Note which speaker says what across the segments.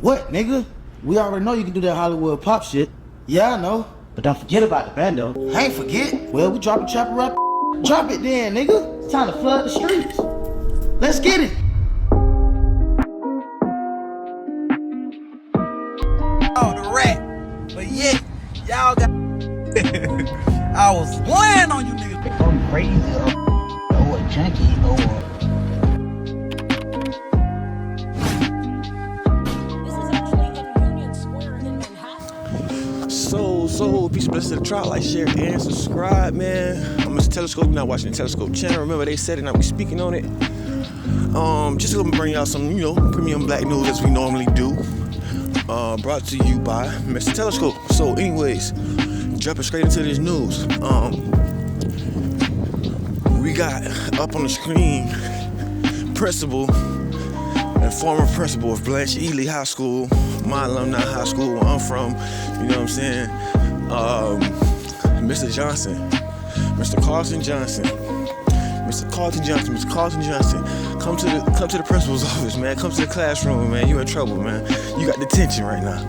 Speaker 1: What, nigga? We already know you can do that Hollywood pop shit. Yeah, I know. But don't forget about the bando. I ain't forget. Well, we dropping chopper rap. Drop it then, nigga. It's time to flood the streets. Let's get it.
Speaker 2: Oh, the rat. But yet, y'all got I was playing on you niggas.
Speaker 1: I'm crazy or a junkie or
Speaker 3: So, peace and blessings to the trial. Like, share, and subscribe, man. I'm Mr. Telescope. You're not watching the Telescope channel. Remember, they said it, now we speaking on it. Just gonna bring y'all some, premium black news as we normally do. Brought to you by Mr. Telescope. So, anyways, jumping straight into this news. We got up on the screen principal and former principal of Blanche Ely High School, my alumni high school where I'm from, you know what I'm saying? Mr. Johnson, Mr. Carlton Johnson, come to the principal's office, man. Come to the classroom, man. You in trouble, man. You got detention right now.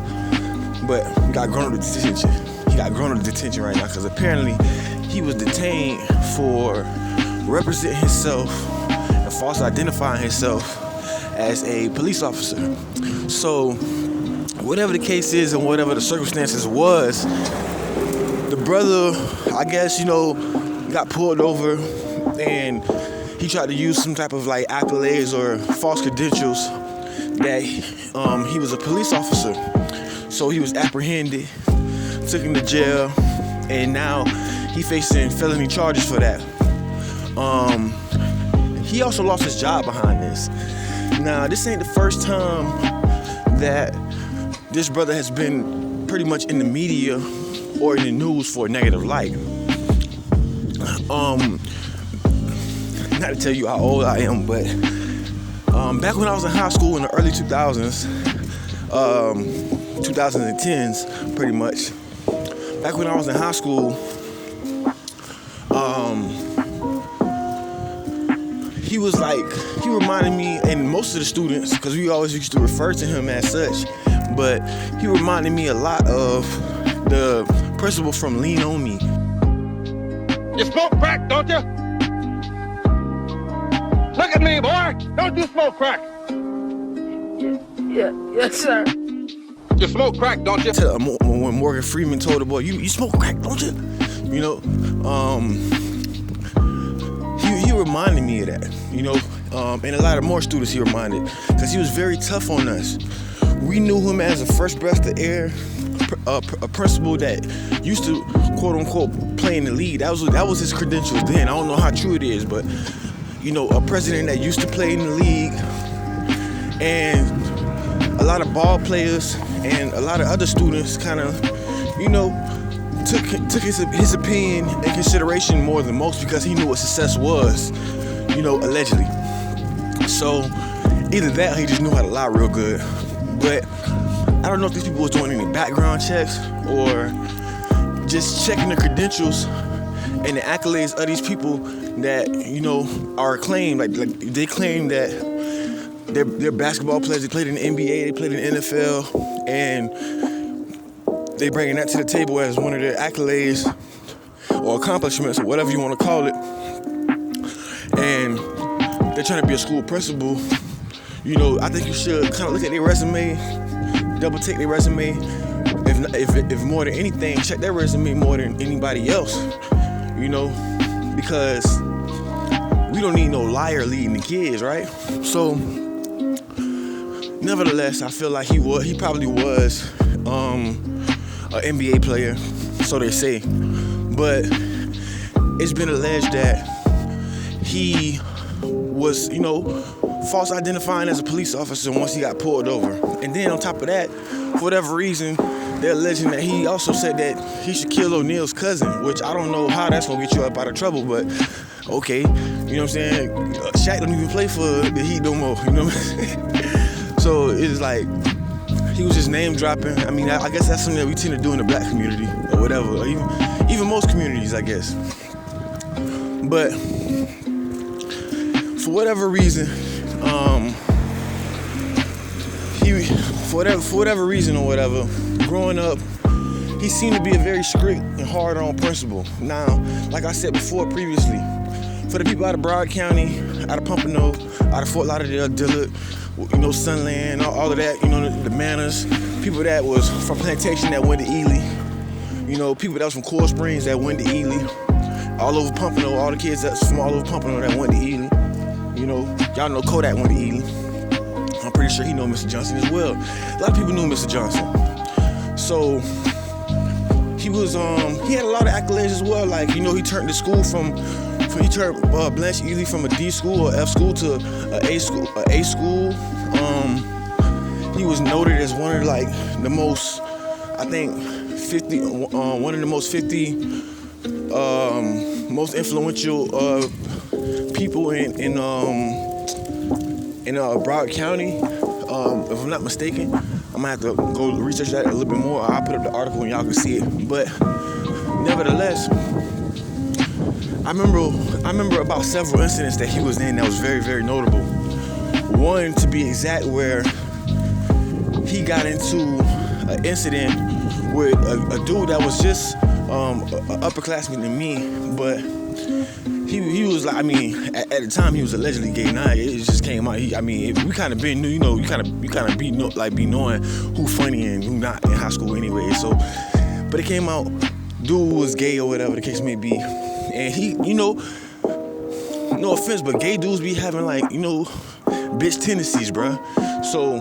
Speaker 3: But you got grown up detention. He got grown up detention right now because apparently he was detained for representing himself and falsely identifying himself as a police officer. So, whatever the case is and whatever the circumstances was, the brother, I guess, got pulled over and he tried to use some type of like accolades or false credentials that he was a police officer. So he was apprehended, took him to jail, and now he facing felony charges for that. He also lost his job behind this. Now, this ain't the first time that this brother has been pretty much in the media or in the news for a negative light. Not to tell you how old I am, but back when I was in high school in the early 2000s, 2010s pretty much, back when I was in high school, he reminded me, and most of the students, because we always used to refer to him as such, but he reminded me a lot of the principal from Lean On Me.
Speaker 4: You smoke crack, don't you? Look at me, boy. Don't you smoke crack?
Speaker 5: Yes, sir.
Speaker 4: You smoke crack, don't you?
Speaker 3: When Morgan Freeman told the boy, you smoke crack, don't you? He reminded me of that, and a lot of more students he reminded, because he was very tough on us. We knew him as a first breath of air, a principal that used to quote unquote play in the league. That was his credentials then. I don't know how true it is, but a president that used to play in the league, and a lot of ball players and a lot of other students kind of, took his opinion in consideration more than most because he knew what success was, allegedly. So either that or he just knew how to lie real good. But I don't know if these people was doing any background checks or just checking the credentials and the accolades of these people that, are acclaimed. Like they claim that they're basketball players. They played in the NBA, they played in the NFL, and they bringing that to the table as one of their accolades or accomplishments or whatever you want to call it. And they're trying to be a school principal. I think you should kind of look at their resume, double take their resume. If more than anything, check their resume more than anybody else. Because we don't need no liar leading the kids, right? So, nevertheless, I feel like he probably was an NBA player, so they say. But it's been alleged that he was, false identifying as a police officer once he got pulled over. And then on top of that, for whatever reason, they're alleging that he also said that he should kill O'Neal's cousin, which I don't know how that's gonna get you up out of trouble, but okay, you know what I'm saying? Shaq don't even play for the Heat no more, you know what I'm saying? So it's like, he was just name dropping. I mean, I guess that's something that we tend to do in the black community or whatever, or even most communities, I guess. But for whatever reason, he for whatever reason or whatever, growing up, he seemed to be a very strict and hard on principle. Now, like I said before previously, for the people out of Broward County, out of Pompano, out of Fort Lauderdale, Dillard, Sunland, all of that, the Manors, people that was from Plantation that went to Ely, people that was from Coral Springs that went to Ely, all over Pompano, all the kids that's from all over Pompano that went to Ely. Y'all know Kodak went to Ely. I'm pretty sure he know Mr. Johnson as well. A lot of people knew Mr. Johnson. So he had a lot of accolades as well. Like, he turned the school he turned Blanche Ely from a D school or F school to a A school. He was noted as one of the most, I think, 50, one of the most 50 most influential people in Broward County. If I'm not mistaken, I'm gonna have to go research that a little bit more. I'll put up the article and y'all can see it. But nevertheless, I remember about several incidents that he was in that was very, very notable. One, to be exact, where he got into an incident with a dude that was just an upperclassman than me, but he was like, at the time he was allegedly gay. Now it just came out. We kind of been, you kind of be knowing who funny and who not in high school anyway. So, but it came out, dude was gay or whatever the case may be, and he, no offense, but gay dudes be having bitch tendencies, bruh. So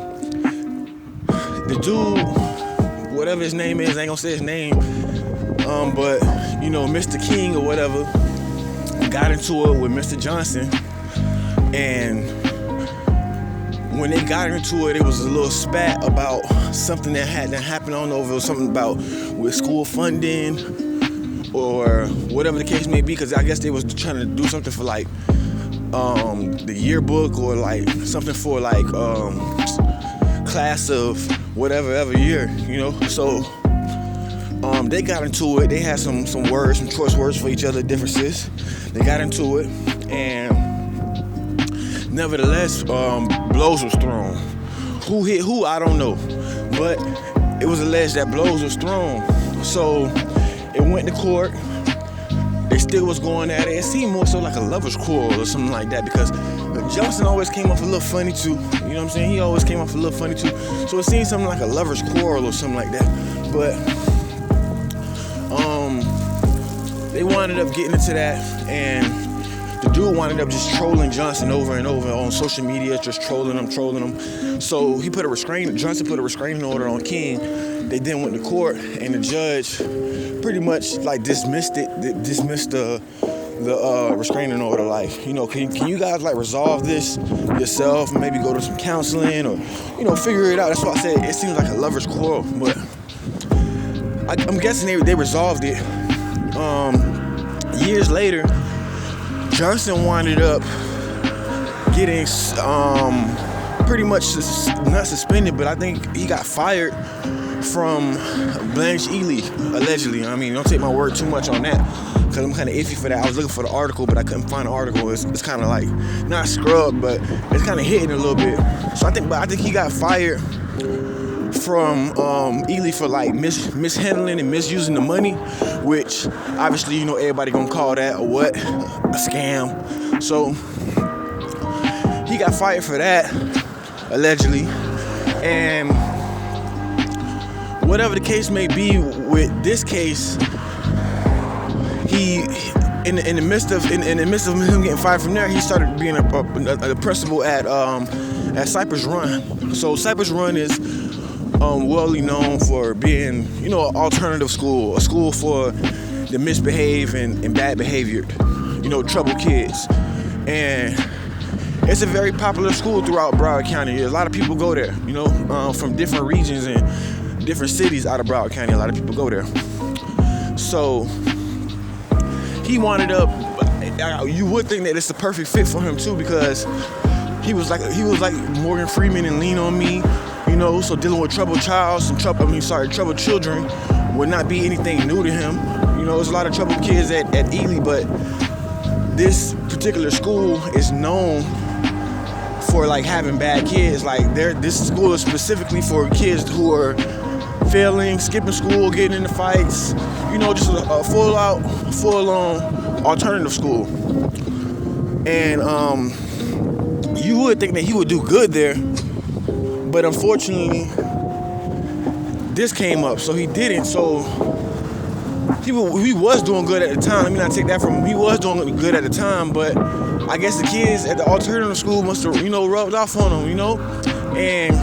Speaker 3: the dude, whatever his name is, I ain't gonna say his name, but Mr. King or whatever, got into it with Mr. Johnson, and when they got into it, it was a little spat about something that had happened. I don't know if it was something about with school funding or whatever the case may be, because I guess they was trying to do something for the yearbook or something for class of whatever every year, So they got into it. They had some words, some choice words for each other, differences. They got into it, and nevertheless, blows was thrown. Who hit who, I don't know, but it was alleged that blows was thrown. So it went to court. They still was going at it. It seemed more so like a lover's quarrel or something like that, because Johnson always came off a little funny too. You know what I'm saying? He always came off a little funny too. So it seemed something like a lover's quarrel or something like that. But they winded up getting into that, and the dude winded up just trolling Johnson over and over on social media, just trolling him. So Johnson put a restraining order on King. They then went to court, and the judge pretty much dismissed the restraining order. Can you guys resolve this yourself, maybe go to some counseling or figure it out. That's why I said it seems like a lover's quarrel, but I'm guessing they resolved it. Years later, Johnson winded up getting pretty much not suspended, but I think he got fired from Blanche Ely, allegedly. Don't take my word too much on that, because I'm kind of iffy for that. I was looking for the article, but I couldn't find the article. It's kind of not scrubbed, but it's kind of hitting a little bit. So I think he got fired from Ely for mishandling and misusing the money, which obviously everybody gonna call that a scam. So he got fired for that, allegedly, and whatever the case may be with this case, he in the midst of him getting fired from there, he started being a principal at Cypress Run. So Cypress Run is well known for being, an alternative school, a school for the misbehaved and bad behaviored, troubled kids. And it's a very popular school throughout Broward County. A lot of people go there, from different regions and different cities out of Broward County. A lot of people go there. So he wanted up, you would think that it's the perfect fit for him too, because he was like Morgan Freeman and Lean on Me. So dealing with troubled children would not be anything new to him. There's a lot of troubled kids at Ely, but this particular school is known for like having bad kids. Like this school is specifically for kids who are failing, skipping school, getting into fights. You know, just a full-on alternative school. And you would think that he would do good there, but unfortunately, this came up, so he didn't. So he was doing good at the time. Let me not take that from him. He was doing good at the time, but I guess the kids at the alternative school must have, rubbed off on him, and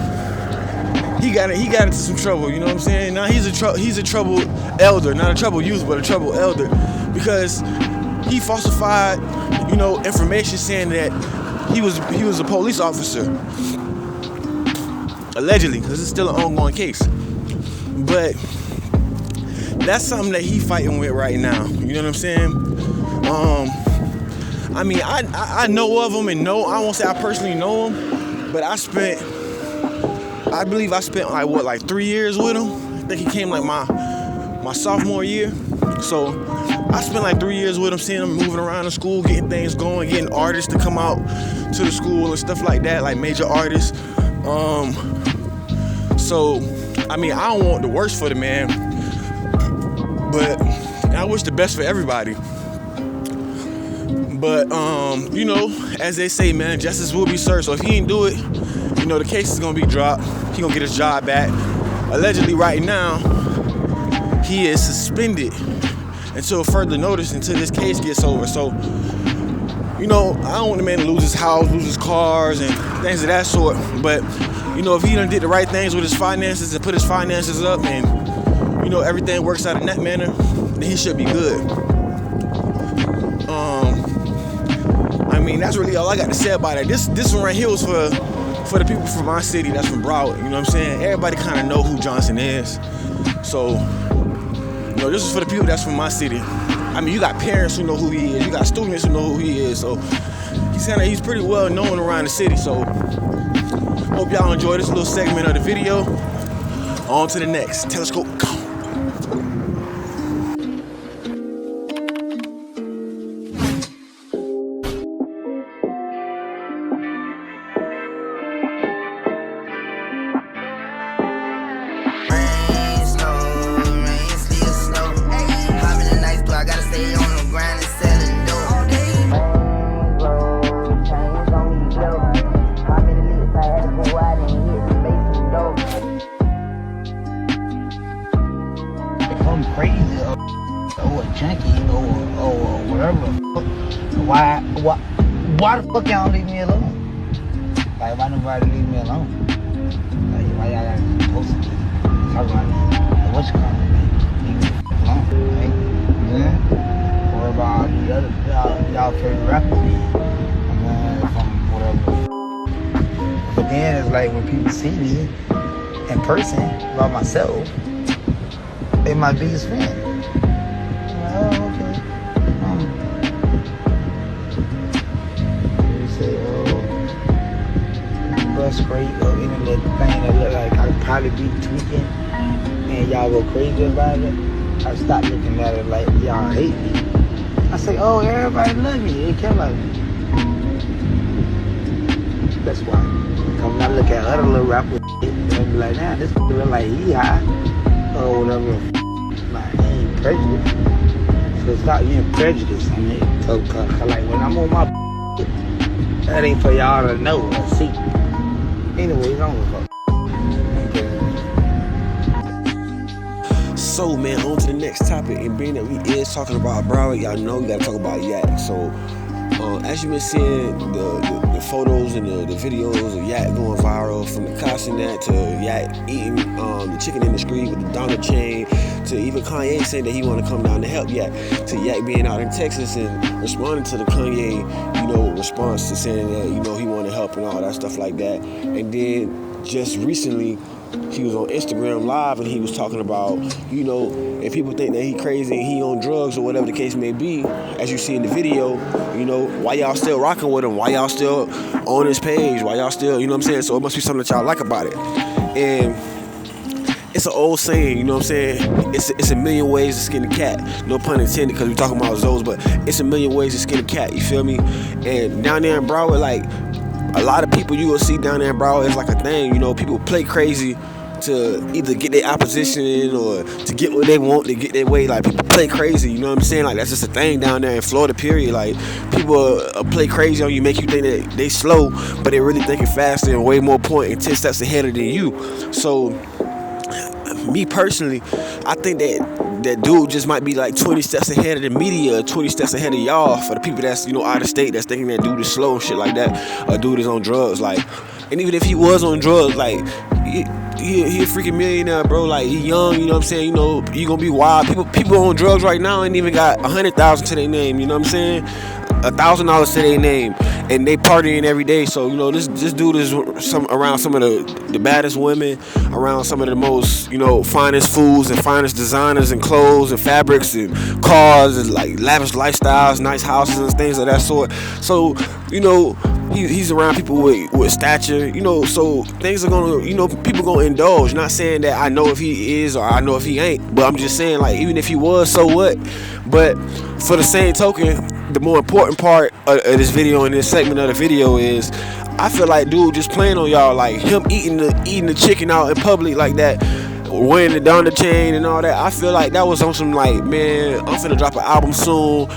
Speaker 3: he got into some trouble. You know what I'm saying? Now he's a troubled elder, not a troubled youth, but a troubled elder, because he falsified, information saying that he was a police officer, allegedly, because it's still an ongoing case. But that's something that he fighting with right now. You know what I'm saying? I mean, I know of him, and I won't say I personally know him, but I believe I spent like 3 years with him. I think he came like my sophomore year. So I spent like 3 years with him, seeing him moving around the school, getting things going, getting artists to come out to the school and stuff like that, like major artists. So, I mean, I don't want the worst for the man, but I wish the best for everybody. But, as they say, man, justice will be served. So if he ain't do it, the case is going to be dropped. He going to get his job back. Allegedly, right now, he is suspended until further notice, until this case gets over. So, I don't want the man to lose his house, lose his cars, and things of that sort. But, if he done did the right things with his finances and put his finances up, and, everything works out in that manner, then he should be good. I mean, that's really all I got to say about it. This one right here was for the people from my city, that's from Broward. You know what I'm saying? Everybody kind of know who Johnson is. So, this is for the people that's from my city. I mean, you got parents who know who he is. You got students who know who he is. So, he's pretty well known around the city. So, hope y'all enjoy this little segment of the video. On to the next. Telescope, go.
Speaker 1: Crazy or a junkie or whatever. Why the fuck y'all leave me alone? Like, why nobody leave me alone? Like, why y'all gotta post it? Talk about it. Like, what you call it, man? Leave me alone, right? Yeah. Worry about all these other y'all favorite rappers, from whatever. But then it's like when people see me in person by myself, they my biggest fan. Oh, okay. You say, bus rate or any little thing that look like I could probably be tweaking, and y'all go crazy about it. I stop looking at it like y'all hate me. I say, oh, everybody love me. They care about me. That's why. When I look at other little rappers, they'll be like, nah, this look like he high. Or whatever. Like, I ain't prejudiced. So stop being prejudiced. I mean, like when I'm on my that ain't for y'all to know or see. Anyways, I don't give a fuck.
Speaker 3: So, man, on to the next topic. And being that we is talking about Broward, y'all know we gotta talk about Yak. So, as you've been seeing the photos and the videos of Yak going viral, from the cops and that to Yak eating the chicken in the street with the donut chain, to even Kanye saying that he want to come down to help Yak, to Yak being out in Texas and responding to the Kanye, response to saying that, he want to help and all that stuff like that. And then just recently, he was on Instagram Live and he was talking about, if people think that he crazy and he on drugs or whatever the case may be, as you see in the video, why y'all still rocking with him? Why y'all still on his page? Why y'all still, what I'm saying? So it must be something that y'all like about it. And it's an old saying, you know what I'm saying? It's a million ways to skin a cat. No pun intended, because we're talking about Zoes, but it's a million ways to skin a cat, you feel me? And down there in Broward, like, a lot of people you will see down there, bro, it's like a thing. You know, people play crazy to either get their opposition or to get what they want, to get their way. Like, people play crazy, you know what I'm saying? Like, that's just a thing down there in Florida, period. Like, people play crazy on you, make you think that they slow, but they're really thinking faster and way more point and 10 steps ahead than you. So, me personally, I think that dude just might be like 20 steps ahead of the media, 20 steps ahead of y'all, for the people that's, you know, out of state, that's thinking that dude is slow and shit like that, or dude is on drugs. Like, and even if he was on drugs, like, he a freaking millionaire, bro. Like, he young, you know what I'm saying? You know, you gonna be wild. People on drugs right now ain't even got 100,000 to their name, you know what I'm saying? $1,000 to their name, and they partying every day. So, you know, this dude is around some of the baddest women, around some of the most, you know, finest foods and finest designers and clothes and fabrics and cars and like lavish lifestyles, nice houses and things of that sort. So, you know, he's around people with stature, you know, so things are gonna, you know, people gonna indulge. Not saying that I know if he is or I know if he ain't, but I'm just saying, like, even if he was, so what? But for the same token, the more important part of this video and this segment of the video is, I feel like dude just playing on y'all, like him eating the chicken out in public like that, wearing the Donda chain and all that. I feel like that was on some like, man, I'm finna drop an album soon.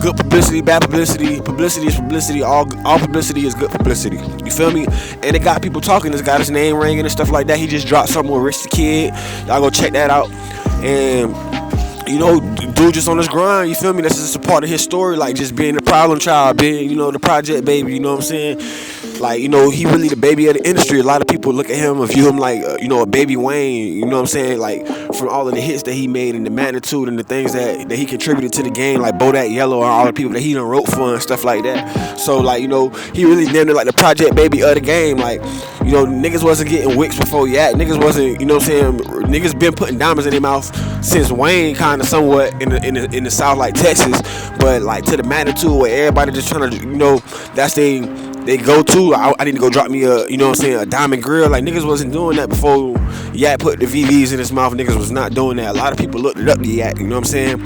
Speaker 3: Good publicity, bad publicity. Publicity is publicity. All publicity is good publicity. You feel me? And it got people talking. It's got his name ringing and stuff like that. He just dropped something with Rich the Kid. Y'all go check that out. And, you know, dude just on his grind. You feel me? That's just a part of his story. Like, just being the problem child, being, you know, the project baby. You know what I'm saying? Like, you know, he really the baby of the industry. A lot of people look at him and view him like, you know, a baby Wayne. You know what I'm saying? Like, from all of the hits that he made and the magnitude and the things that he contributed to the game, like Bodak Yellow and all the people that he done wrote for and stuff like that. So, like, you know, he really named it like the project baby of the game. Like, you know, niggas wasn't getting wicks before Yak. Niggas wasn't, you know what I'm saying? Niggas been putting diamonds in their mouth since Wayne, kind of somewhat in the South, like Texas. But, like, to the magnitude where everybody just trying to, you know, that's they go to, I need to go drop me a, you know what I'm saying, a diamond grill. Like, niggas wasn't doing that before Yak put the VVs in his mouth. Niggas was not doing that. A lot of people looked it up to Yak, you know what I'm saying,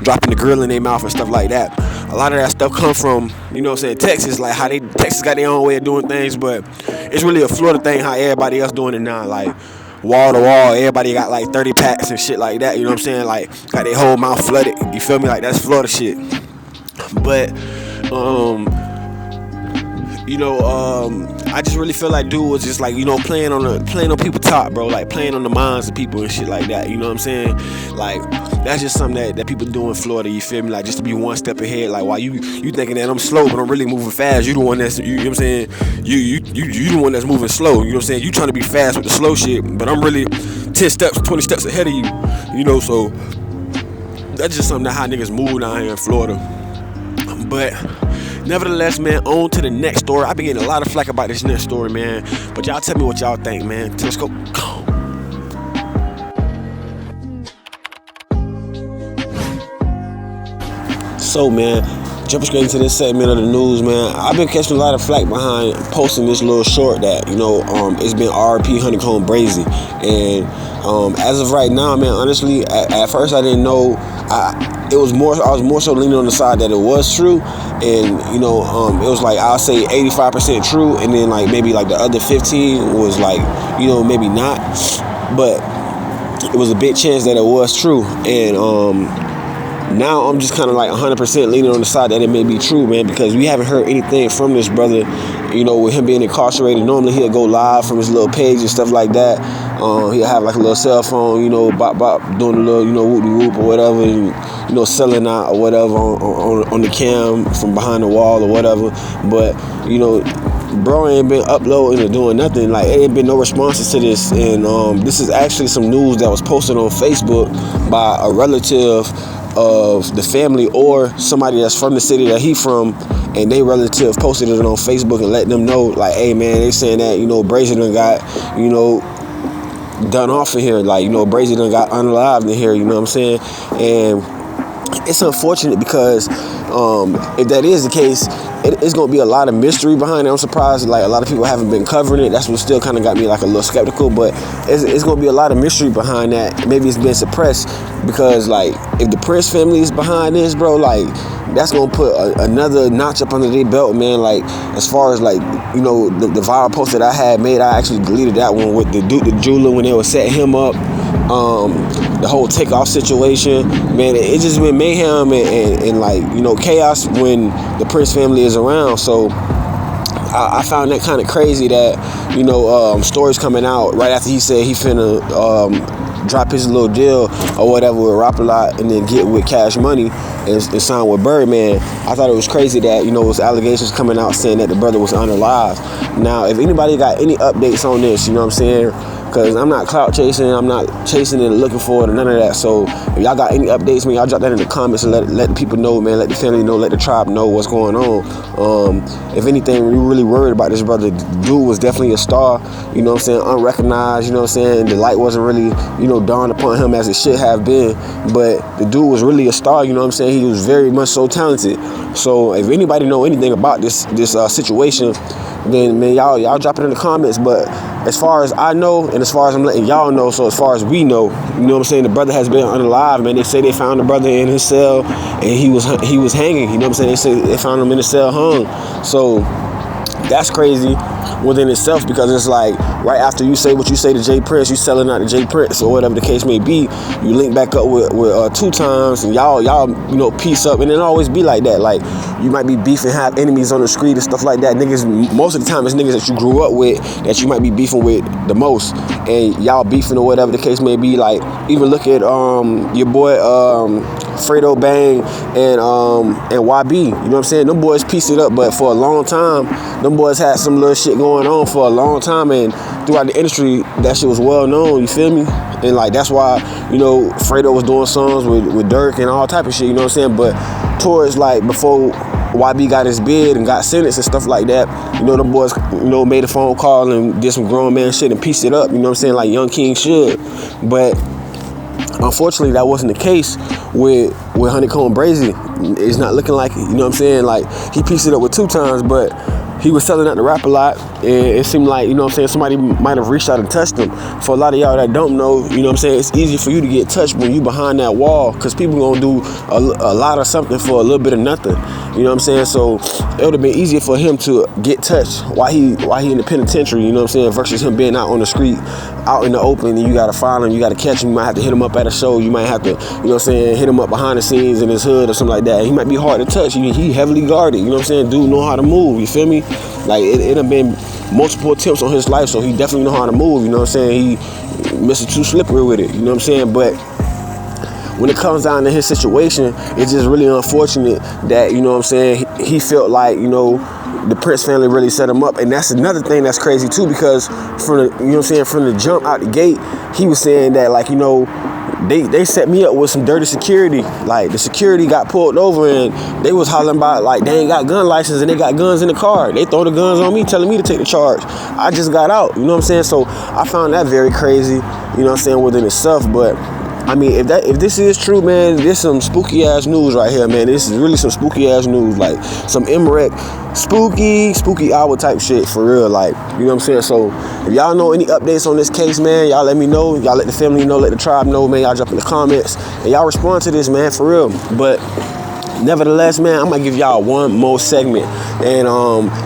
Speaker 3: dropping the grill in their mouth and stuff like that. A lot of that stuff come from, you know what I'm saying, Texas, like how Texas got their own way of doing things, but it's really a Florida thing how everybody else doing it now. Like, wall to wall, everybody got like 30 packs and shit like that, you know what I'm saying, like got their whole mouth flooded, you feel me? Like, that's Florida shit. But you know, I just really feel like dude was just like, you know, playing on people's top, bro, like playing on the minds of people and shit like that, you know what I'm saying? Like, that's just something that people do in Florida, you feel me? Like, just to be one step ahead. Like, while you thinking that I'm slow, but I'm really moving fast, you the one that's, you know what I'm saying, you the one that's moving slow, you know what I'm saying? You trying to be fast with the slow shit, but I'm really 10 steps, 20 steps ahead of you, you know? So that's just something that how niggas move down here in Florida. But nevertheless, man, on to the next story. I've been getting a lot of flack about this next story, man. But y'all tell me what y'all think, man. Telescope, go. So, man, jumping straight into this segment of the news, man. I've been catching a lot of flack behind posting this little short that, you know, it's been RP Honeycomb Brazy. And as of right now, man, honestly, at first I didn't know. I was more so leaning on the side that it was true, and you know, it was like, I'll say 85% true, and then like maybe like the other 15 was like, you know, maybe not, but it was a big chance that it was true. And now I'm just kind of like 100% leaning on the side that it may be true, man, because we haven't heard anything from this brother. You know, with him being incarcerated, normally he'll go live from his little page and stuff like that. He'll have like a little cell phone, you know, bop bop, doing a little, you know, whoop whoop or whatever, and, you know, selling out or whatever on the cam from behind the wall or whatever. But, you know, bro ain't been uploading or doing nothing. Like, it ain't been no responses to this. And this is actually some news that was posted on Facebook by a relative of the family or somebody that's from the city that he from, and they relative posted it on Facebook and let them know, like, hey man, they saying that, you know, Brazy done got, you know, done off in here, like, you know, Brazy done got unalived in here, you know what I'm saying? And it's unfortunate because if that is the case, it's gonna be a lot of mystery behind it. I'm surprised like a lot of people haven't been covering it. That's what still kind of got me like a little skeptical. But it's gonna be a lot of mystery behind that. Maybe it's been suppressed because like if the Prince family is behind this, bro, like that's gonna put another notch up under their belt, man. Like as far as like the viral post that I had made, I actually deleted that one with the Duke the jeweler when they were setting him up. The whole takeoff situation, man, it just been mayhem and like chaos when the Prince family is around. So I found that kind of crazy that stories coming out right after he said he finna drop his little deal or whatever with Ralo and then get with Cash Money and sign with Birdman. I thought it was crazy that it was allegations coming out saying that the brother was unalive. Now, if anybody got any updates on this, you know what I'm saying? Because I'm not clout chasing, I'm not chasing it, looking for it, or none of that. So if y'all got any updates, man, y'all drop that in the comments and let the people know, man. Let the family know, let the tribe know what's going on. If anything, we're really worried about this brother. The dude was definitely a star, you know what I'm saying, unrecognized, you know what I'm saying. The light wasn't really, dawned upon him as it should have been. But the dude was really a star, you know what I'm saying. He was very much so talented. So if anybody know anything about this situation, then man, y'all drop it in the comments. But as far as I know, and as far as I'm letting y'all know, so as far as we know, you know what I'm saying, the brother has been unalive, man. They say they found the brother in his cell and he was hanging, you know what I'm saying. They say they found him in the cell hung. So that's crazy within itself, because it's like right after you say what you say to Jay Prince, you selling out to Jay Prince or whatever the case may be, you link back up with 2 times and y'all piece up, and it always be like that. Like you might be beefing, have enemies on the street and stuff like that. Niggas, most of the time it's niggas that you grew up with that you might be beefing with the most, and y'all beefing or whatever the case may be. Like even look at your boy Fredo Bang and YB, you know what I'm saying? Them boys pieced it up, but for a long time, them boys had some little shit going on for a long time, and throughout the industry, that shit was well known, you feel me? And like, that's why, Fredo was doing songs with Dirk and all type of shit, you know what I'm saying? But towards like, before YB got his bid and got sentenced and stuff like that, them boys, made a phone call and did some grown man shit and pieced it up, you know what I'm saying? Like Young King should. But unfortunately, that wasn't the case with Honeycomb Brazy. It's not looking like it, you know what I'm saying? Like, he pieced it up with 2 times, but he was selling out the rap a lot, and it seemed like, you know what I'm saying, somebody might have reached out and touched him. For a lot of y'all that don't know, you know what I'm saying, it's easy for you to get touched when you behind that wall, because people gonna do a lot of something for a little bit of nothing, you know what I'm saying? So it would have been easier for him to get touched while he in the penitentiary, you know what I'm saying, versus him being out on the street, out in the open, and you gotta find him, you gotta catch him, you might have to hit him up at a show, you might have to, you know what I'm saying, hit him up behind the scenes in his hood or something like that. He might be hard to touch, he heavily guarded, you know what I'm saying, dude know how to move, you feel me? Like it have been multiple attempts on his life, so he definitely know how to move, you know what I'm saying, he Mr. Too Slippery with it, you know what I'm saying? But when it comes down to his situation, it's just really unfortunate that, you know what I'm saying, he felt like, the Prince family really set him up. And that's another thing that's crazy too, because from the, you know what I'm saying, from the jump out the gate, he was saying that, like, they set me up with some dirty security. Like, the security got pulled over and they was hollering about, like, they ain't got gun license and they got guns in the car. They throw the guns on me, telling me to take the charge. I just got out, you know what I'm saying? So I found that very crazy, you know what I'm saying, within itself. But I mean, if this is true, man, this some spooky ass news right here, man. This is really some spooky ass news, like some MREC spooky hour type shit for real, like, you know what I'm saying? So if y'all know any updates on this case, man, y'all let me know. Y'all let the family know, let the tribe know, man. Y'all drop in the comments and y'all respond to this, man, for real. But nevertheless, man, I'm gonna give y'all one more segment, and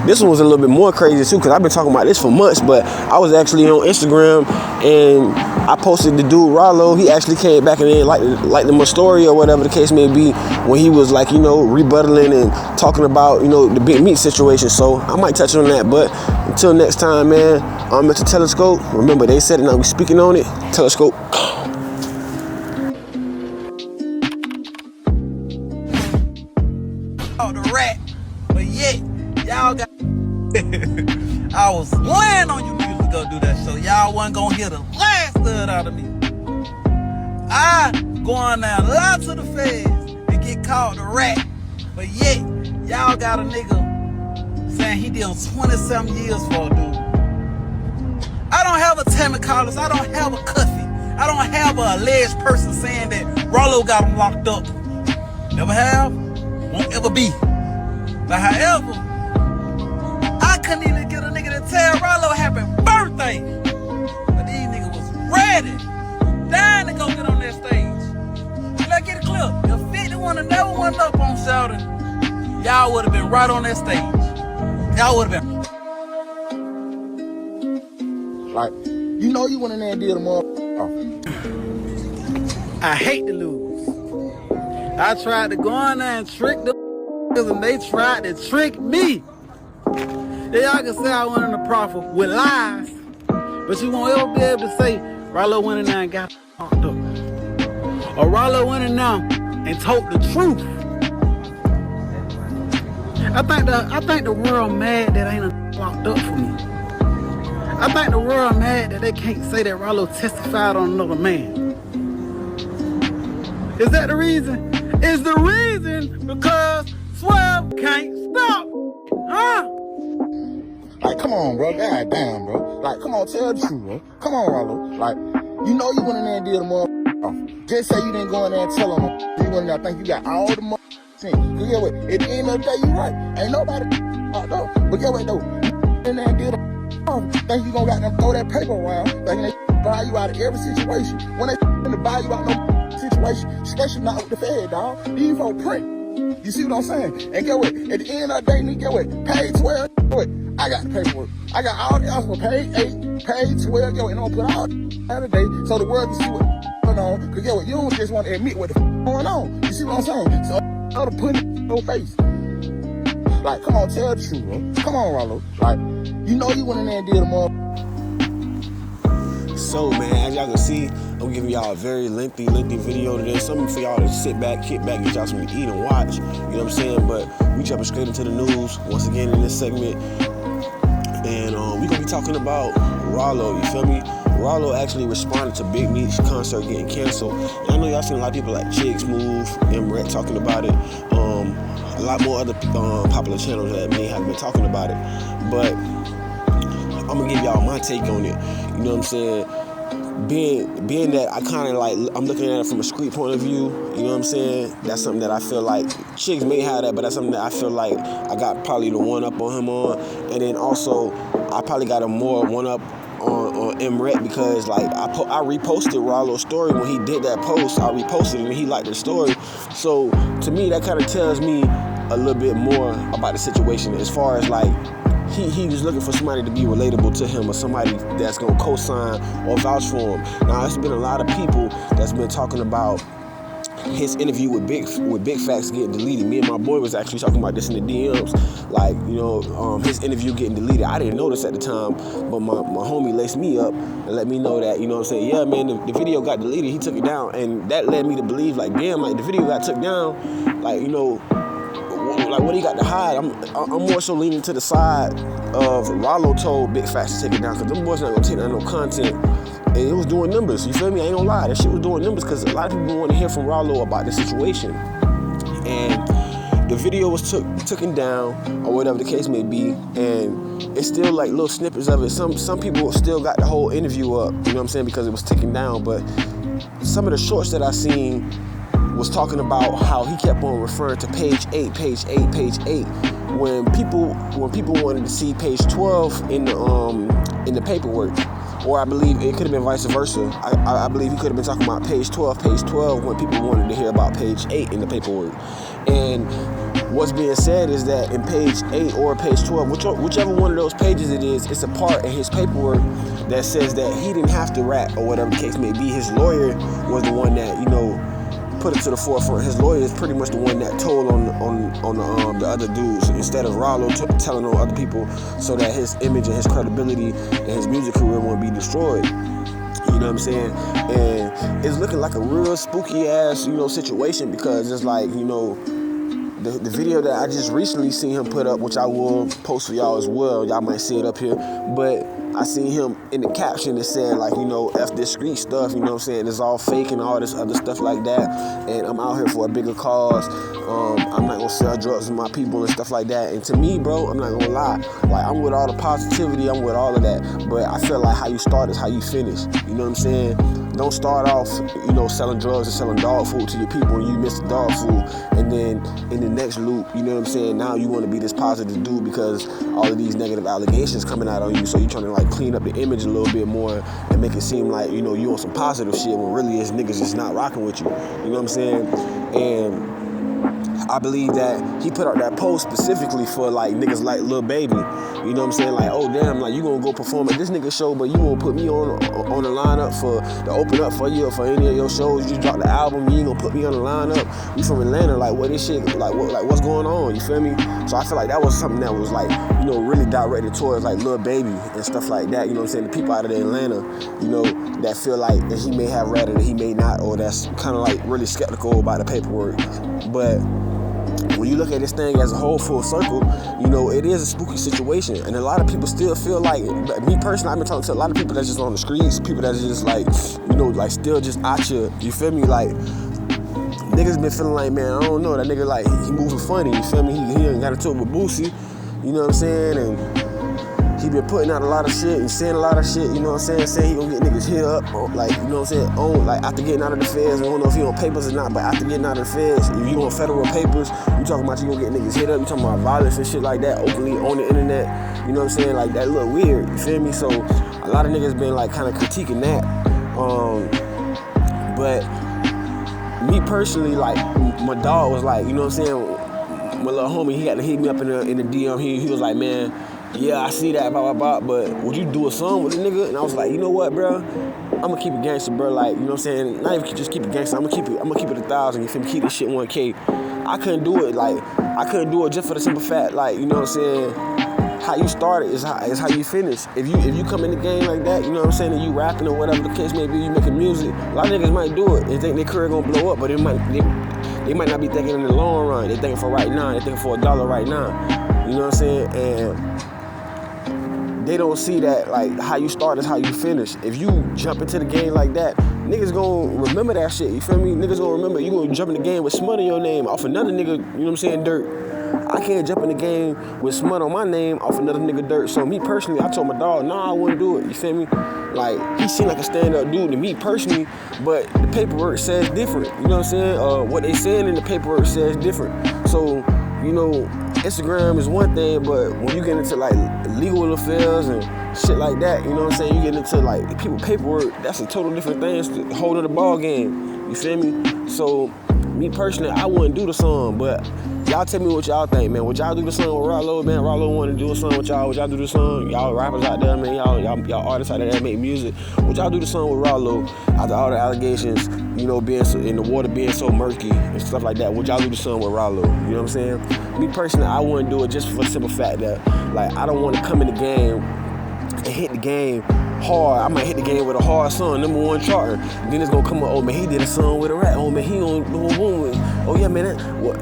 Speaker 3: this one was a little bit more crazy too, because I've been talking about this for months. But I was actually on Instagram and I posted the dude Ralo. He actually came back and then liked my story or whatever the case may be, when he was like, rebuttaling and talking about, the big meat situation. So I might touch on that. But until next time, man, I'm Mr. Telescope. Remember, they said it, now we speaking on it. Telescope.
Speaker 2: The rat, but yet y'all got I was playing on you niggas to go do that show. Y'all wasn't gonna hear the last of it out of me. I go on there, lie to the feds and get called a rat, but yet y'all got a nigga saying he did 20-something years for a dude. I don't have a Tammy Collins, I don't have a Cuffy, I don't have a alleged person saying that Ralo got him locked up. Never have, won't ever be. But however, couldn't even get a nigga to tell Ralo happy birthday. But these niggas was ready, dying to go get on that stage. Let's get a clip. If 50 wanna never went up on Saturday, y'all would have been right on that stage. Y'all would have been.
Speaker 1: Like, you know you went in there and did a motherfucker.
Speaker 2: I hate to lose. I tried to go in there and trick the and they tried to trick me. They all can say I went in the profit with lies, but you won't ever be able to say Ralo went in there and got fucked up, or Ralo went in there and told the truth. I think the world mad that ain't locked up for me. I think the world mad that they can't say that Ralo testified on another man. Is that the reason? Is the reason because Swerve can't stop? Huh?
Speaker 1: Like, come on, bro. God damn, bro. Like, come on, tell the truth, bro. Come on, Ralo. Like, you know you went in there and did a motherfucker. Just say you didn't go in there and tell them you went in there and think you got all the motherfuckers. Cause yeah, wait, at the end of the day, you right. Ain't nobody fucked up. But yeah, wait, though. You in there and did a think you gonna got them throw that paper around, thinking they buy you out of every situation. When they to buy you out no situation, especially not with the Fed, dog. These folks print. You see what I'm saying? And get what? At the end of the day, nigga, get what? Page 12, what? I got the paperwork. I got all the else for page 8, page 12, yo, and I'm gonna put all the out of the day so the world can see what's going on. Cause get what? You don't just want to admit what the going on. You see what I'm saying? So I'm to put it in your face. Like, come on, tell the truth, bro. Come on, Ralo. Like, you know you went in there and did a motherfucker.
Speaker 3: So, man, as y'all can see, I'm giving y'all a very lengthy video today. Something for y'all to sit back, kick back, get y'all something to eat and watch. You know what I'm saying? But we jumping straight into the news once again in this segment. And we're going to be talking about Ralo, you feel me? Ralo actually responded to Big Meech's concert getting canceled. And I know y'all seen a lot of people like Chicks Move, Emret talking about it. A lot more other popular channels that may have been talking about it. But I'm gonna give y'all my take on it. You know what I'm saying? Being that I kind of like, I'm looking at it from a street point of view. You know what I'm saying? That's something that I feel like Chicks may have that, but that's something that I feel like I got probably the one up on him on. And then also, I probably got a more one up on Emret because like I reposted Ralo's story when he did that post. I reposted it and he liked the story. So to me, that kind of tells me a little bit more about the situation as far as like he was looking for somebody to be relatable to him or somebody that's gonna co-sign or vouch for him. Now, there's been a lot of people that's been talking about his interview with Big Facts getting deleted. Me and my boy was actually talking about this in the DMs. Like, you know, his interview getting deleted. I didn't notice at the time, but my homie laced me up and let me know that, you know what I'm saying, yeah, man, the video got deleted. He took it down. And that led me to believe, like, damn, like, the video got took down. Like, you know, like, what he got to hide? I'm more so leaning to the side of Ralo told Big Facts to take it down because them boys not going to take down no content. And it was doing numbers, you feel me? I ain't gonna lie, that shit was doing numbers because a lot of people want to hear from Ralo about the situation. And the video was taken down, or whatever the case may be, and it's still like little snippets of it. Some people still got the whole interview up, you know what I'm saying, because it was taken down. But some of the shorts that I seen was talking about how he kept on referring to page 8, page 8, page 8. When people wanted to see page 12 in the paperwork. Or I believe it could have been vice versa. I believe he could have been talking about page 12 when people wanted to hear about page 8 in the paperwork. And what's being said is that in page 8 or page 12, whichever one of those pages it is, it's a part in his paperwork that says that he didn't have to rap or whatever the case may be. His lawyer was the one that, you know, put it to the forefront. His lawyer is pretty much the one that told on the other dudes instead of Ralo telling on other people, so that his image and his credibility and his music career won't be destroyed. You know what I'm saying? And it's looking like a real spooky ass, you know, situation because it's like, you know, the video that I just recently seen him put up, which I will post for y'all as well. Y'all might see it up here, but I seen him in the caption that said like, you know, F this street stuff, you know what I'm saying? It's all fake and all this other stuff like that. And I'm out here for a bigger cause. I'm not gonna sell drugs to my people and stuff like that. And to me, bro, I'm not gonna lie. Like, I'm with all the positivity, I'm with all of that. But I feel like how you start is how you finish. You know what I'm saying? Don't start off, you know, selling drugs and selling dog food to your people and you miss the dog food. And then in the next loop, you know what I'm saying? Now you want to be this positive dude because all of these negative allegations coming out on you. So you're trying to like clean up the image a little bit more and make it seem like, you know, you on some positive shit when really it's niggas just not rocking with you. You know what I'm saying? And I believe that he put out that post specifically for like niggas like Lil Baby. You know what I'm saying? Like, oh damn, like you gonna go perform at this nigga show, but you gonna put me on the lineup to open up for you or for any of your shows. You drop the album, you ain't gonna put me on the lineup. You from Atlanta, like what this shit, like what's going on? You feel me? So I feel like that was something that was like, you know, really directed towards like Lil Baby and stuff like that. You know what I'm saying? The people out of Atlanta, you know, that feel like that he may have read it, that he may not, or that's kind of like really skeptical about the paperwork. But when you look at this thing as a whole full circle, you know, it is a spooky situation. And a lot of people still feel like, me personally, I've been talking to a lot of people that's just on the streets, people that's just like, you know, like still just out you feel me? Like, niggas been feeling like, man, I don't know, that nigga like, he moving funny, you feel me? He ain't got into it with Boosie, you know what I'm saying? And he been putting out a lot of shit and saying a lot of shit, you know what I'm saying? Saying he gonna get niggas hit up, or like, you know what I'm saying? On, like, after getting out of the feds, I don't know if he on papers or not, but after getting out of the feds, if you on federal papers, you talking about you gonna get niggas hit up, you talking about violence and shit like that, openly on the internet, you know what I'm saying? Like, that look weird, you feel me? So, a lot of niggas been, like, kind of critiquing that. But, me personally, like, my dog was like, you know what I'm saying? My little homie, he got to hit me up in the DM, he was like, man, yeah, I see that, blah, blah, blah, but would you do a song with a nigga? And I was like, you know what, bro? I'm gonna keep it gangster, bro. Like, you know what I'm saying? Not even just keep it gangster. I'm gonna keep it 1,000. You feel me? Keep this shit 1K. I couldn't do it. Like, I couldn't do it just for the simple fact, like, you know what I'm saying? How you started is how you finish. If you come in the game like that, you know what I'm saying, and you rapping or whatever the case may be, you making music, a lot of niggas might do it and think their career gonna blow up, but they might not be thinking in the long run. They thinking for right now. They thinking for $1 right now. You know what I'm saying? And they don't see that, like, how you start is how you finish. If you jump into the game like that, niggas gonna remember that shit, you feel me? Niggas gonna remember you gonna jump in the game with smut on your name off another nigga, you know what I'm saying, dirt. I can't jump in the game with smut on my name off another nigga dirt. So me personally, I told my dog, nah, I wouldn't do it, you feel me? Like, he seemed like a stand-up dude to me personally, but the paperwork says different, you know what I'm saying? What they saying in the paperwork says different. So, you know, Instagram is one thing, but when you get into like legal affairs and shit like that, you know what I'm saying? You get into like people paperwork, that's a total different thing. It's the whole other ball game. You feel me? So me personally, I wouldn't do the song, but y'all tell me what y'all think, man. Would y'all do the song with Ralo, man? Ralo wanted to do a song with y'all. Would y'all do the song? Y'all rappers out there, man. Y'all artists out there that make music. Would y'all do the song with Ralo after all the allegations, you know, being so, in the water being so murky and stuff like that? Would y'all do the song with Ralo? You know what I'm saying? Me personally, I wouldn't do it just for the simple fact that, like, I don't want to come in the game and hit the game hard. I might hit the game with a hard song, #1 charting. Then it's gonna come up, oh man, he did a song with a rap. Oh man, he on boom. Oh yeah, man, what?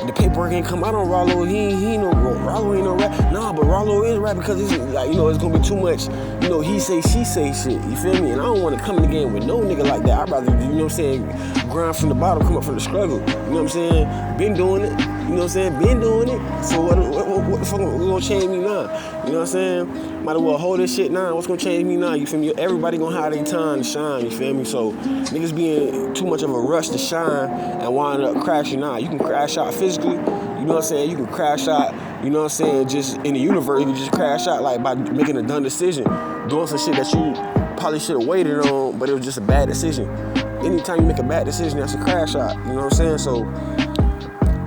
Speaker 3: The paperwork ain't come out on Ralo. He no Ralo ain't no rap. Nah, but Ralo is rap because it's like, you know, it's gonna be too much, you know, he say she say shit. You feel me? And I don't want to come in the game with no nigga like that. I'd rather, you know what I'm saying, grind from the bottom, come up from the struggle. You know what I'm saying? Been doing it. You know what I'm saying? Been doing it. So what the fuck gonna change me now? You know what I'm saying? Might as well hold this shit now. What's gonna change me now? You feel me? Everybody gonna have their time to shine. You feel me? So niggas being too much of a rush to shine and wind up crashing out. You can crash out physically. You know what I'm saying? You can crash out, you know what I'm saying, just in the universe. You can just crash out like by making a dumb decision, doing some shit that you probably should have waited on, but it was just a bad decision. Anytime you make a bad decision, that's a crash out. You know what I'm saying? So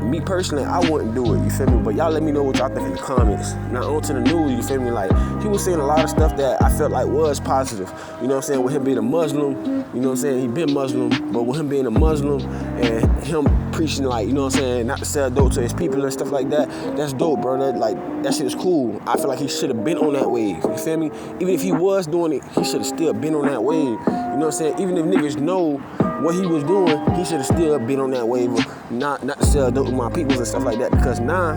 Speaker 3: me personally, I wouldn't do it, you feel me? But y'all let me know what y'all think in the comments. Now on to the news, you feel me? Like, he was saying a lot of stuff that I felt like was positive. You know what I'm saying? With him being a Muslim, you know what I'm saying? He been Muslim, but with him being a Muslim and him preaching, like, you know what I'm saying, not to sell dope to his people and stuff like that, that's dope, bro. That shit is cool. I feel like he should have been on that wave, you feel me? Even if he was doing it, he should have still been on that wave. You know what I'm saying? Even if niggas know what he was doing, he should have still been on that wave of not to sell dope to my peoples and stuff like that, because now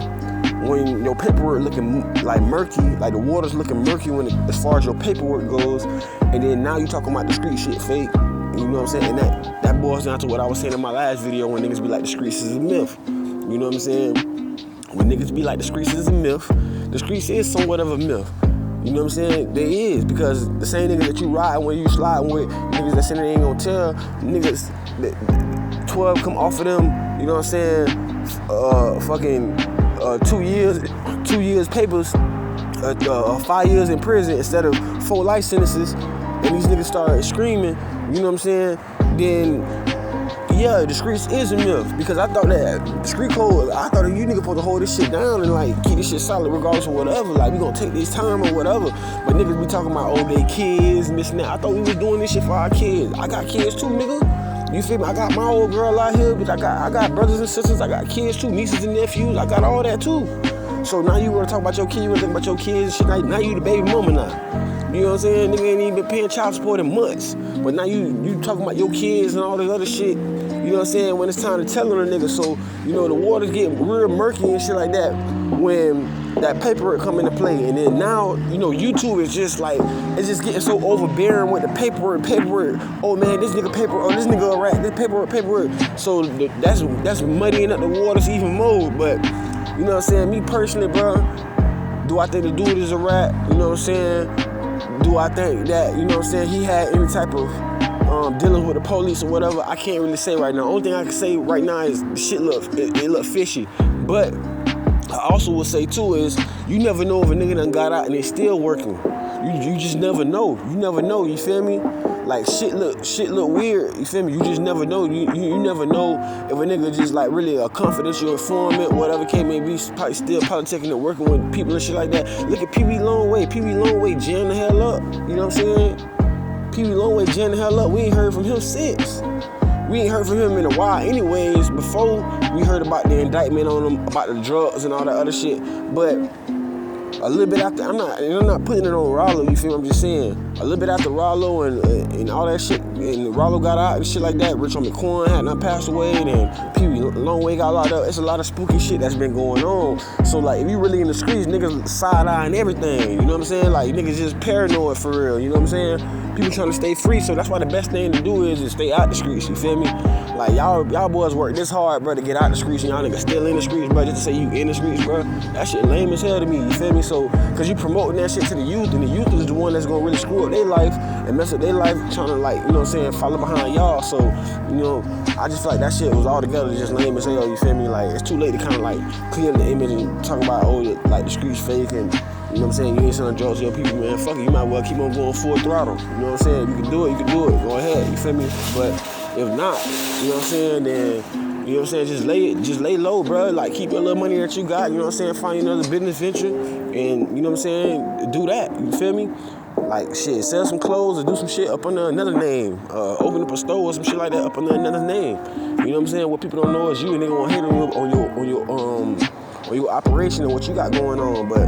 Speaker 3: when your paperwork looking like murky, like the water's looking murky as far as your paperwork goes, and then now you talking about the street shit fake. You know what I'm saying? And that boils down to what I was saying in my last video when niggas be like the streets is a myth. You know what I'm saying? When niggas be like the streets is a myth, the streets is somewhat of a myth. You know what I'm saying? There is, because the same niggas that you riding with, you sliding with, niggas that saying they ain't gonna tell, niggas, 12 come off of them, you know what I'm saying? Fucking 2 years papers, 5 years in prison instead of 4 life sentences, and these niggas start screaming, you know what I'm saying? Then, yeah, the streets is a myth, because I thought that the street code, I thought that you niggas supposed to hold this shit down and like keep this shit solid regardless of whatever, like we gonna take this time or whatever, but niggas be talking about they kids and this and that. I thought we was doing this shit for our kids. I got kids too, nigga. You feel me? I got my old girl out here, but I got brothers and sisters, I got kids too, nieces and nephews, I got all that too. So now you wanna talk about your kids, you wanna think about your kids and shit, now you the baby mama now. You know what I'm saying? Nigga ain't even been paying child support in months. But now you talking about your kids and all this other shit. You know what I'm saying? When it's time to tell on a nigga. So, you know, the water's getting real murky and shit like that when that paperwork come into play. And then now, you know, YouTube is just like, it's just getting so overbearing with the paperwork. Oh man, this nigga paper, oh this nigga a rat, this paperwork. So that's muddying up the waters even more. But, you know what I'm saying? Me personally, bro, do I think the dude is a rat? You know what I'm saying? Do I think that, you know what I'm saying, he had any type of dealings with the police or whatever? I can't really say right now. Only thing I can say right now is the shit look fishy. But I also will say too is you never know if a nigga done got out and they still working. You just never know. You never know, you feel me? Like shit look weird, you feel me? You just never know. You never know if a nigga just like really a confidential informant, whatever case may be, probably still politicking and working with people and shit like that. Look at Pee-wee Longway jammed the hell up. You know what I'm saying? Pee-wee Longway jammed the hell up. We ain't heard from him since. We ain't heard from him in a while anyways. Before we heard about the indictment on him, about the drugs and all that other shit. But a little bit after, I'm not putting it on Ralo, you feel me? I'm just saying, a little bit after Ralo and all that shit, and Ralo got out and shit like that, Rich Homie Quan had not passed away, and Pee-wee Longway got locked up. It's a lot of spooky shit that's been going on. So like, if you really in the streets, niggas side-eyeing everything, you know what I'm saying? Like, niggas just paranoid for real, you know what I'm saying? People trying to stay free, so that's why the best thing to do is stay out the streets, you feel me? Like, y'all boys work this hard, bro, to get out the streets, and y'all niggas still in the streets, bro, just to say you in the streets, bro. That shit lame as hell to me, you feel me? So, cause you promoting that shit to the youth, and the youth is the one that's gonna really screw up their life and mess up their life, trying to like, you know what I'm saying, follow behind y'all. So, you know, I just feel like that shit was all together just lame as hell, you feel me? Like, it's too late to kind of like clear the image and talk about, oh, like the streets fake and, you know what I'm saying, you ain't selling drugs to your people, man. Fuck it, you might well keep on going full throttle. You know what I'm saying? You can do it, go ahead, you feel me? But if not, you know what I'm saying, then, you know what I'm saying, just lay low, bro. Like, keep your little money that you got, you know what I'm saying, find another business venture, and, you know what I'm saying, do that, you feel me? Like, shit, sell some clothes or do some shit up under another name. Open up a store or some shit like that up under another name. You know what I'm saying? What people don't know is you, and they gonna hate on your operation and what you got going on, but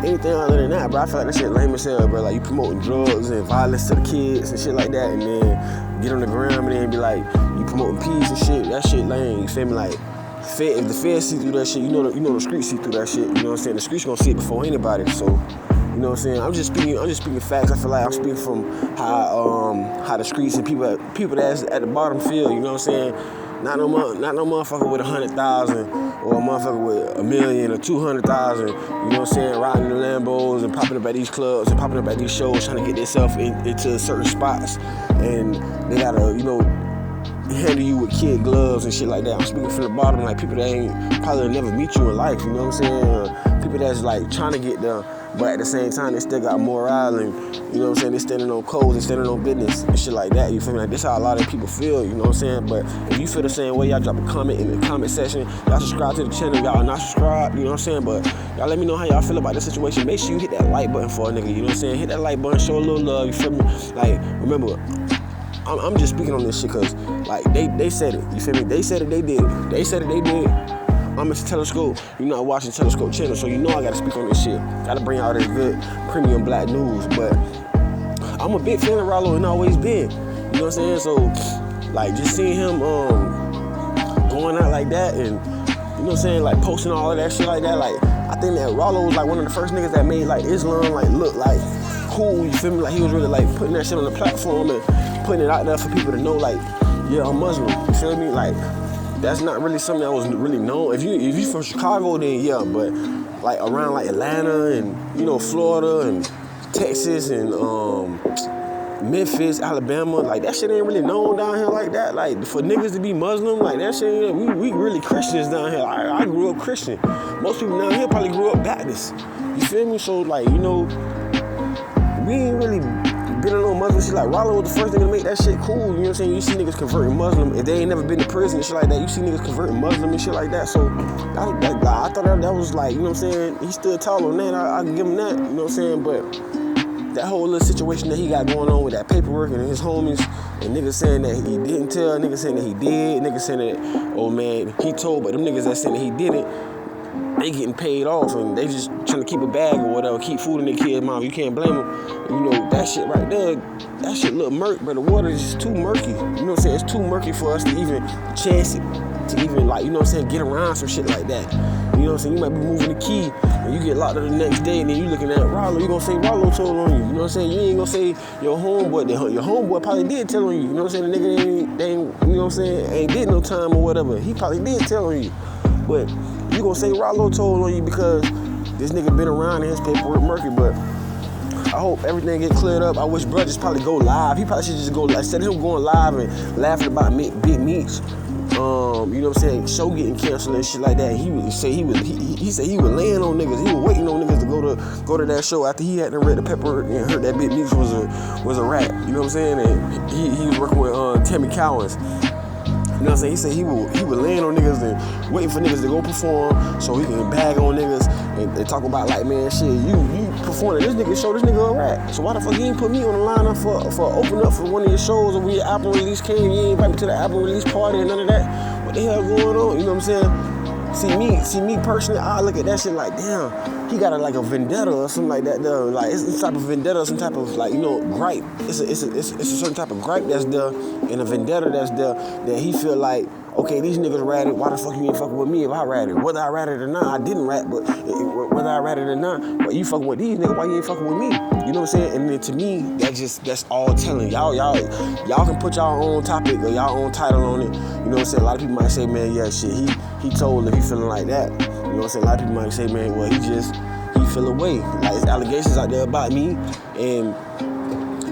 Speaker 3: anything other than that, bro, I feel like that shit lame as hell, bro. Like, you promoting drugs and violence to the kids and shit like that, and then get on the ground and then be like, you promoting peace and shit. That shit lame, you feel me? Like, if the feds see through that shit, you know the streets see through that shit. You know what I'm saying? The streets gonna see it before anybody. So, you know what I'm saying? I'm just speaking facts. I feel like I'm speaking from how the streets and people that's at the bottom feel. You know what I'm saying? Not no motherfucker with 100,000 or a motherfucker with 1 million or 200,000. You know what I'm saying? Riding the Lambos and popping up at these clubs and popping up at these shows, trying to get themselves into certain spots, and they gotta, you know, handle you with kid gloves and shit like that. I'm speaking from the bottom, like people that ain't probably never meet you in life. You know what I'm saying? People that's like trying to get there, but at the same time they still got morale, and you know what I'm saying, they standing on codes and standing on business and shit like that. You feel me? Like, this how a lot of people feel, you know what I'm saying? But if you feel the same way, y'all drop a comment in the comment section. Y'all subscribe to the channel. Y'all not subscribed, you know what I'm saying? But y'all let me know how y'all feel about this situation. Make sure you hit that like button for a nigga, you know what I'm saying? Hit that like button, show a little love, you feel me? Like, remember, I'm just speaking on this shit because, like, they said it, you feel me? They said it, they did. They said it, they did. I'm Mr. Telescope. You're not watching Telescope channel, so you know I gotta speak on this shit. Gotta bring out this good premium black news. But I'm a big fan of Ralo and always been. You know what I'm saying? So, like, just seeing him going out like that and you know what I'm saying, like posting all of that shit like that. Like, I think that Ralo was like one of the first niggas that made like Islam like look like cool, you feel me? Like he was really like putting that shit on the platform and putting it out there for people to know like, yeah, I'm Muslim, you feel me? Like, that's not really something that was really known. If you from Chicago, then yeah, but like around like Atlanta and, you know, Florida and Texas and Memphis, Alabama, like that shit ain't really known down here like that. Like for niggas to be Muslim, like that shit ain't, we really Christians down here. I grew up Christian. Most people down here probably grew up Baptist. You feel me? So like, you know, we ain't really been on no Muslim shit. Like Ralo was the first thing to make that shit cool. You know what I'm saying? You see niggas converting Muslim. If they ain't never been to prison and shit like that, you see niggas converting Muslim and shit like that. So I thought that was like, you know what I'm saying? He stood tall on that. I can give him that. You know what I'm saying? But that whole little situation that he got going on with that paperwork and his homies, and niggas saying that he didn't tell, niggas saying that he did, niggas saying that, oh man, he told, but them niggas that saying that he didn't, they getting paid off and they just trying to keep a bag or whatever, keep food in their kids' mouth. You can't blame them. You know, that shit right there, that shit look murky, but the water is just too murky. You know what I'm saying? It's too murky for us to even chance it, to even like, you know what I'm saying, get around some shit like that. You know what I'm saying? You might be moving the key and you get locked up the next day and then you looking at Ralo, you gonna say Ralo told on you. You know what I'm saying? You ain't gonna say your homeboy. Your homeboy probably did tell on you. You know what I'm saying? The nigga ain't, you know what I'm saying, ain't did no time or whatever. He probably did tell on you. But you gonna say Ralo told on you because this nigga been around and his paperwork murky. But I hope everything get cleared up. I wish bro just probably go live. He probably should just go live. Instead of him going live and laughing about big meats, you know what I'm saying, show getting canceled and shit like that. He said he was laying on niggas. He was waiting on niggas to go to that show after he had to read the paperwork and heard that Big Meats was a rat. You know what I'm saying? And he was working with Tammy Cowens. You know what I'm saying? He said he was laying on niggas and waiting for niggas to go perform so he can bag on niggas and talk about like, man, shit, you performing this nigga show, this nigga a rat. So why the fuck you ain't put me on the lineup for open up for one of your shows or when your album release came, you ain't invite me to the album release party and none of that? What the hell going on? You know what I'm saying? See me personally, I look at that shit like, damn, he got like a vendetta or something like that there. Like it's some type of vendetta, some type of like, you know, gripe. It's a certain type of gripe that's there and a vendetta that's there that he feel like, okay, these niggas ratted, why the fuck you ain't fucking with me if I ratted? Whether I ratted or not, I didn't rat, but whether I ratted or not, but you fucking with these niggas, why you ain't fucking with me? You know what I'm saying? And then to me, that's all telling. Y'all can put y'all own topic or y'all own title on it. You know what I'm saying? A lot of people might say, man, yeah, shit, he told if he feeling like that. You know what I'm saying? A lot of people might say, man, well, he feel away. Like, it's allegations out there about me, and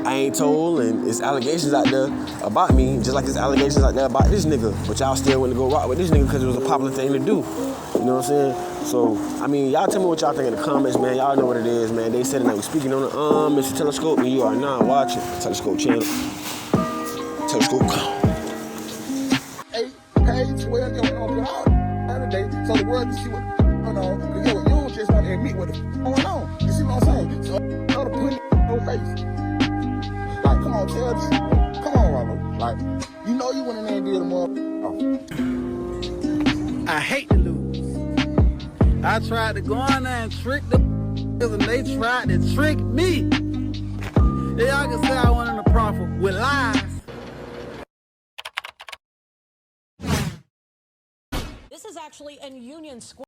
Speaker 3: I ain't told, and it's allegations out there about me, just like it's allegations out there about this nigga. But y'all still want to go rock with this nigga because it was a popular thing to do. You know what I'm saying? So, I mean, y'all tell me what y'all think in the comments, man. Y'all know what it is, man. They said it, like, we're speaking on the Mr. Telescope, and you are now watching Telescope channel. Telescope, come.
Speaker 5: Page where you're going to put out today so the world can see what's going on. Because you don't just want to admit what's going on. You see what I'm saying? So, you got to put it in your face. Like, come on, tell this. Come on, Ralo. Like, you know you went in there and did a motherfucker.
Speaker 2: I hate to lose. I tried to go in there and trick them, and they tried to trick me. Y'all can say I went in the profit with lies.
Speaker 6: This is actually in Union Square.